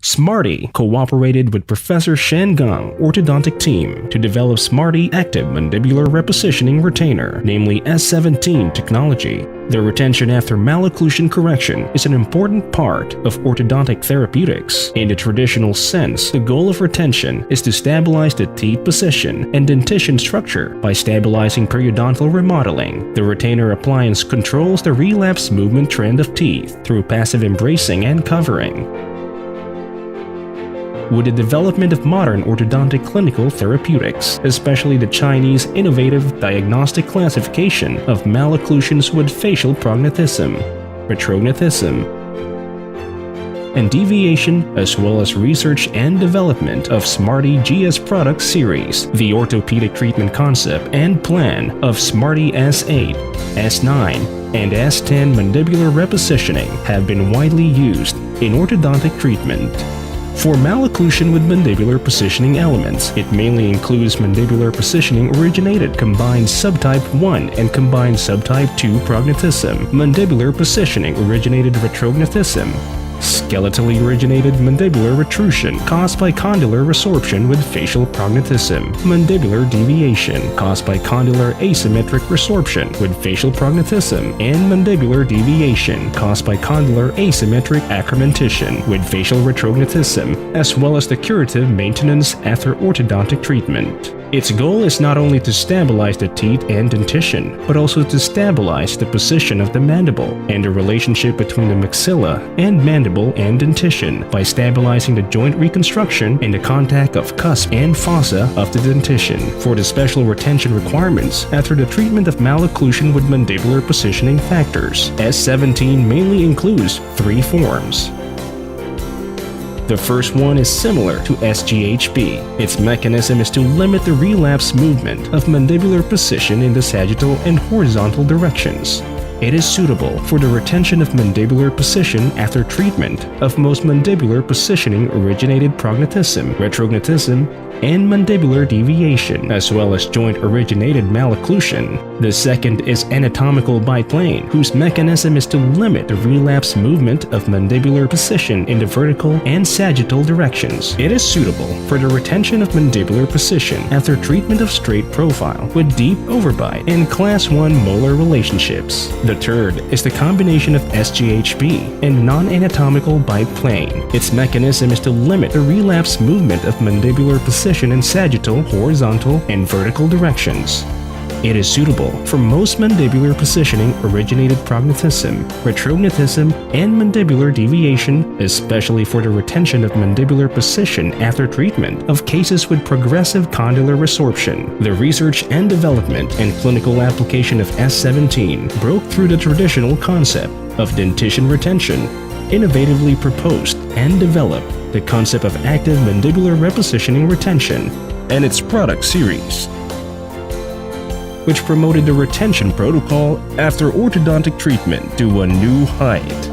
Smartee cooperated with Professor Shen Gong orthodontic team to develop Smartee Active Mandibular Repositioning Retainer, namely S17 technology. The retention after malocclusion correction is an important part of orthodontic therapeutics. In the traditional sense, the goal of retention is to stabilize the teeth position and dentition structure by stabilizing periodontal remodeling. The retainer appliance controls the relapse movement trend of teeth through passive embracing and covering. With the development of modern orthodontic clinical therapeutics, especially the Chinese innovative diagnostic classification of malocclusions with facial prognathism, retrognathism, and deviation, as well as research and development of Smartee GS product series, the orthopedic treatment concept and plan of Smartee S8, S9, and S10 mandibular repositioning have been widely used in orthodontic treatment. For malocclusion with mandibular positioning elements, it mainly includes mandibular positioning originated combined subtype 1 and combined subtype 2 prognathism, mandibular positioning originated retrognathism, skeletally originated mandibular retrusion caused by condylar resorption with facial prognathism, mandibular deviation caused by condylar asymmetric resorption with facial prognathism, and mandibular deviation caused by condylar asymmetric acromentition with facial retrognathism, as well as the curative maintenance after orthodontic treatment. Its goal is not only to stabilize the teeth and dentition, but also to stabilize the position of the mandible and the relationship between the maxilla and mandible and dentition by stabilizing the joint reconstruction and the contact of cusp and fossa of the dentition. For the special retention requirements after the treatment of malocclusion with mandibular positioning factors, S17 mainly includes 3 forms. The first one is similar to SGHB. Its mechanism is to limit the relapse movement of mandibular position in the sagittal and horizontal directions. It is suitable for the retention of mandibular position after treatment of most mandibular positioning originated prognathism, retrognathism, and mandibular deviation, as well as joint-originated malocclusion. The second is anatomical biplane, whose mechanism is to limit the relapse movement of mandibular position in the vertical and sagittal directions. It is suitable for the retention of mandibular position after treatment of straight profile with deep overbite and class 1 molar relationships. The third is the combination of SGHB and non-anatomical biplane. Its mechanism is to limit the relapse movement of mandibular position in sagittal, horizontal, and vertical directions. It is suitable for most mandibular positioning originated prognathism, retrognathism, and mandibular deviation, especially for the retention of mandibular position after treatment of cases with progressive condylar resorption. The research and development and clinical application of S17 broke through the traditional concept of dentition retention, innovatively proposed and developed the concept of active mandibular repositioning retention and its product series, which promoted the retention protocol after orthodontic treatment to a new height.